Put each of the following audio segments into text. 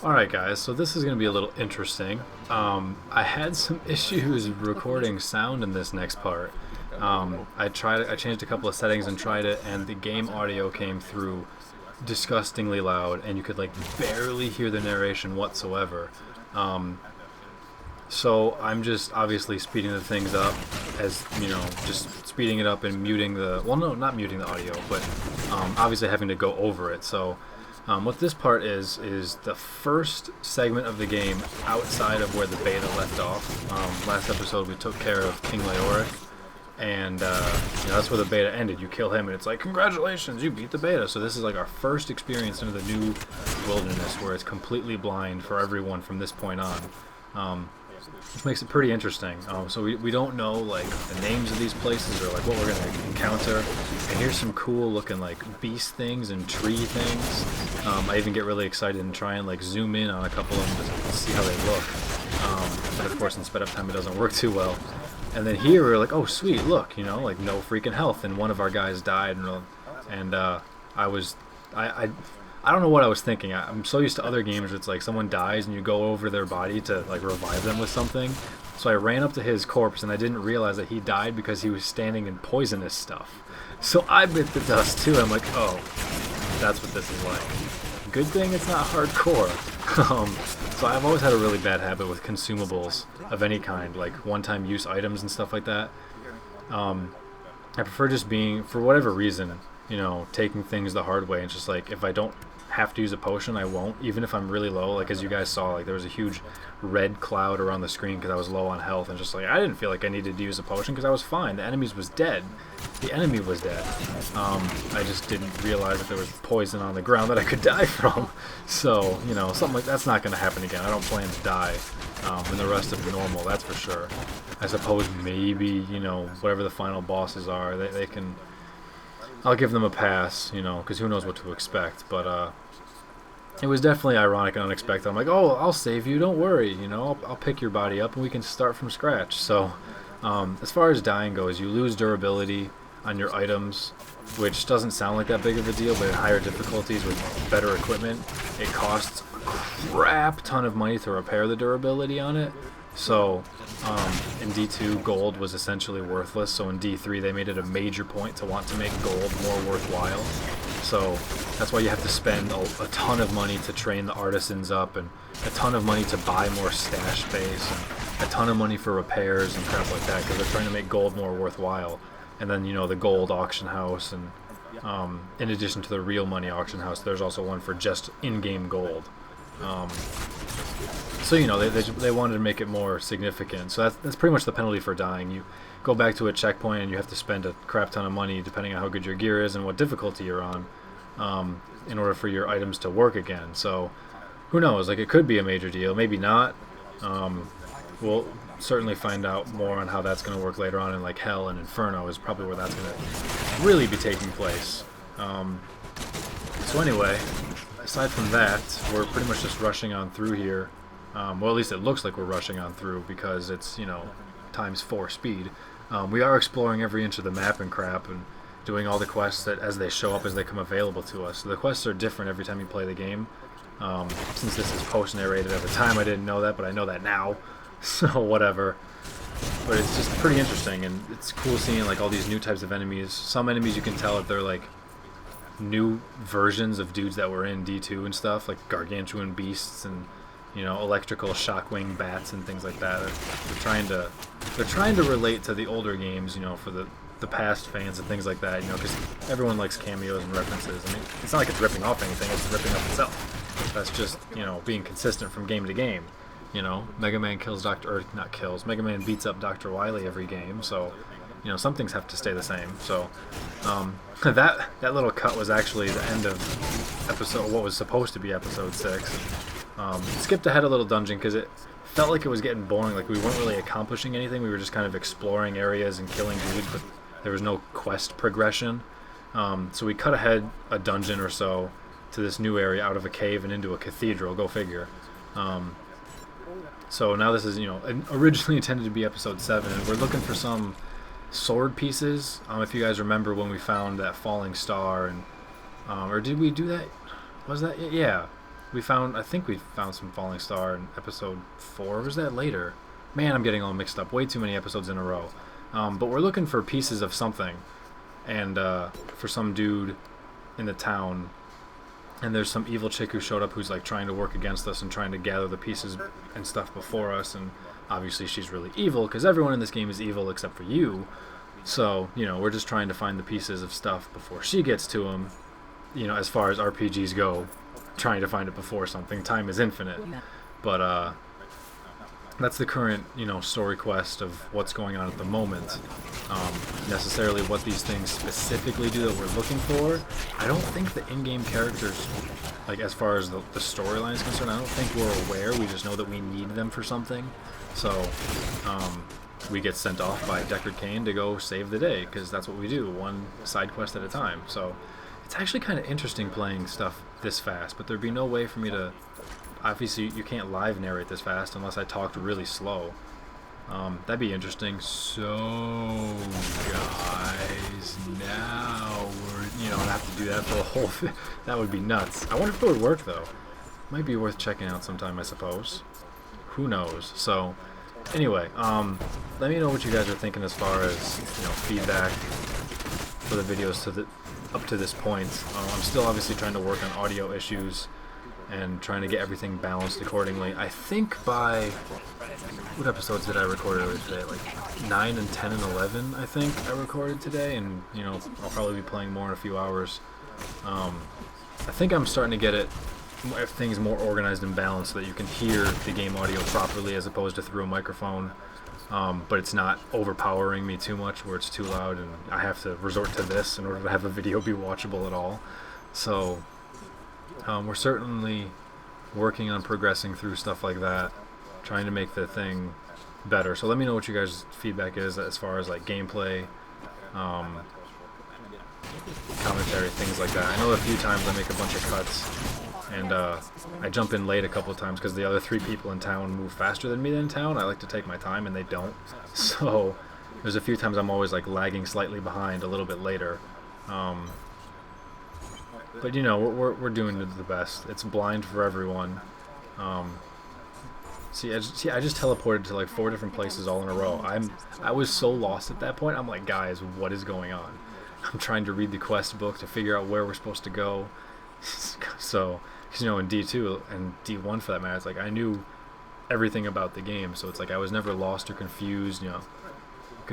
Alright guys, so this is going to be a little interesting. I had some issues recording sound in this next part. I changed a couple of settings and tried it, and the game audio came through disgustingly loud, and you could like barely hear the narration whatsoever. Um, so I'm just obviously speeding the things up, as you know, just speeding it up and muting the, well, no, not muting the audio, but obviously having to go over it. So what this part is the first segment of the game outside of where the beta left off. Last episode we took care of King Leoric, and that's where the beta ended. You kill him and it's like, congratulations, you beat the beta. So this is like our first experience into the new wilderness, where it's completely blind for everyone from this point on, which makes it pretty interesting. So we don't know like the names of these places or like what we're going to encounter. And here's some cool looking like beast things and tree things. I even get really excited and try and like zoom in on a couple of them to see how they look. But of course in sped up time it doesn't work too well. And then here we're like, oh sweet, look, like no freaking health, and one of our guys died, and I don't know what I was thinking. I'm so used to other games where it's like someone dies and you go over their body to like revive them with something. So I ran up to his corpse and I didn't realize that he died because he was standing in poisonous stuff. So I bit the dust too. I'm like, oh, that's what this is like. Good thing it's not hardcore. So I've always had a really bad habit with consumables of any kind, like one-time use items and stuff like that. I prefer just being, for whatever reason, taking things the hard way. And just like, if I don't have to use a potion, I won't, even if I'm really low. Like as you guys saw, like there was a huge red cloud around the screen because I was low on health, and just like I didn't feel like I needed to use a potion because I was fine. The enemy was dead. I just didn't realize that there was poison on the ground that I could die from. So something like that's not going to happen again. I don't plan to die in the rest of normal, that's for sure. I suppose maybe whatever the final bosses are, they can, I'll give them a pass, because who knows what to expect. But it was definitely ironic and unexpected. I'm like, oh, I'll save you, don't worry, I'll pick your body up and we can start from scratch. So as far as dying goes, you lose durability on your items, which doesn't sound like that big of a deal, but at higher difficulties with better equipment, it costs a crap ton of money to repair the durability on it. So in D2, gold was essentially worthless, so in D3 they made it a major point to want to make gold more worthwhile. So that's why you have to spend a ton of money to train the artisans up, and a ton of money to buy more stash space, and a ton of money for repairs and crap like that, because they're trying to make gold more worthwhile. And then the gold auction house, and in addition to the real money auction house, there's also one for just in-game gold. So they wanted to make it more significant. So that's pretty much the penalty for dying. You go back to a checkpoint and you have to spend a crap ton of money, depending on how good your gear is and what difficulty you're on, in order for your items to work again. So who knows? Like it could be a major deal, maybe not. We'll certainly find out more on how that's going to work later on in like Hell and Inferno is probably where that's going to really be taking place. So anyway, aside from that, we're pretty much just rushing on through here. Well, at least it looks like we're rushing on through because it's, times 4 speed. We are exploring every inch of the map and crap, and doing all the quests that as they show up, as they come available to us. So the quests are different every time you play the game. Since this is post-narrated at the time, I didn't know that, but I know that now. So whatever. But it's just pretty interesting, and it's cool seeing like all these new types of enemies. Some enemies you can tell that they're like new versions of dudes that were in D2 and stuff, like gargantuan beasts and electrical shockwing bats and things like that. They're trying to relate to the older games, for the past fans and things like that, because everyone likes cameos and references. I mean, it's not like it's ripping off anything; it's ripping off itself. That's just being consistent from game to game. Mega Man kills Mega Man beats up Dr. Wily every game, so some things have to stay the same. So that little cut was actually the end of what was supposed to be episode 6. Skipped ahead a little dungeon because it felt like it was getting boring, like we weren't really accomplishing anything. We were just kind of exploring areas and killing dudes, but there was no quest progression. So we cut ahead a dungeon or so to this new area out of a cave and into a cathedral, go figure. So now this is, originally intended to be episode 7, and we're looking for some sword pieces. If you guys remember when we found that falling star, and or did we do that? Was that? Yeah. I think we found some falling star in episode 4. Or was that later? Man, I'm getting all mixed up. Way too many episodes in a row. But we're looking for pieces of something, and for some dude in the town. And there's some evil chick who showed up who's like trying to work against us and trying to gather the pieces and stuff before us. And obviously she's really evil because everyone in this game is evil except for you. So, you know, we're just trying to find the pieces of stuff before she gets to them. You know, as far as RPGs go, trying to find it before something. Time is infinite. But that's the current, you know, story quest of what's going on at the moment. Necessarily what these things specifically do that we're looking for, I don't think the in-game characters, like as far as the storyline is concerned, I don't think we're aware. We just know that we need them for something. So we get sent off by Deckard Cain to go save the day, because that's what we do, one side quest at a time. So it's actually kind of interesting playing stuff this fast, but there'd be no way for me to... Obviously, you can't live narrate this fast unless I talked really slow. That'd be interesting. So, guys, now we're, you know, I'd have to do that for a whole that would be nuts. I wonder if it would work, though. Might be worth checking out sometime, I suppose. Who knows? So, anyway, let me know what you guys are thinking as far as, you know, feedback for the videos up to this point. I'm still obviously trying to work on audio issues and trying to get everything balanced accordingly. I think by... What episodes did I record earlier today? Like 9 and 10 and 11, I think I recorded today, and, you know, I'll probably be playing more in a few hours. I think I'm starting to get things more organized and balanced so that you can hear the game audio properly as opposed to through a microphone. But it's not overpowering me too much where it's too loud and I have to resort to this in order to have a video be watchable at all. So... we're certainly working on progressing through stuff like that, trying to make the thing better. So let me know what you guys' feedback is as far as like gameplay, commentary, things like that. I know a few times I make a bunch of cuts, and I jump in late a couple of times because the other 3 people in town move faster than me in town. I like to take my time, and they don't. So there's a few times I'm always like lagging slightly behind a little bit later. But you know, we're doing the best. It's blind for everyone. See, I just teleported to like 4 different places all in a row. I was so lost at that point. I'm like, guys, what is going on? I'm trying to read the quest book to figure out where we're supposed to go. So, cause, you know, in D2 and D1 for that matter, it's like I knew everything about the game. So it's like I was never lost or confused. You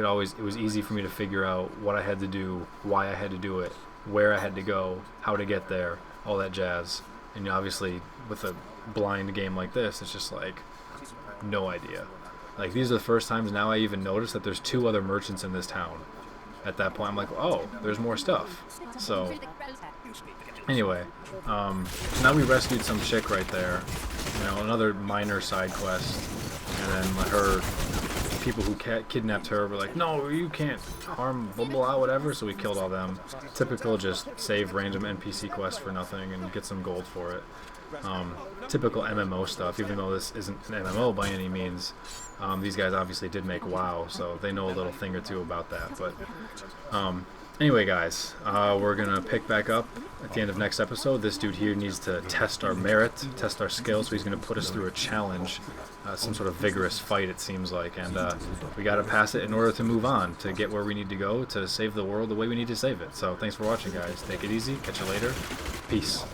know, it was easy for me to figure out what I had to do, why I had to do it, where I had to go, how to get there, all that jazz. And you know, obviously with a blind game like this, it's just like no idea. Like these are the first times now I even noticed that there's 2 other merchants in this town. At that point I'm like, oh, there's more stuff. So anyway, so now we rescued some chick right there, you know, another minor side quest, and then her people who kidnapped her were like, no, you can't harm blah blah whatever, so we killed all them. Typical, just save random NPC quest for nothing and get some gold for it. Typical MMO stuff, even though this isn't an MMO by any means. These guys obviously did make WoW, so they know a little thing or two about that. But anyway, guys, we're gonna pick back up at the end of next episode. This dude here needs to test our merit, test our skills, so he's gonna put us through a challenge, some sort of vigorous fight, it seems like, and we gotta pass it in order to move on, to get where we need to go, to save the world the way we need to save it. So thanks for watching, guys. Take it easy. Catch you later. Peace.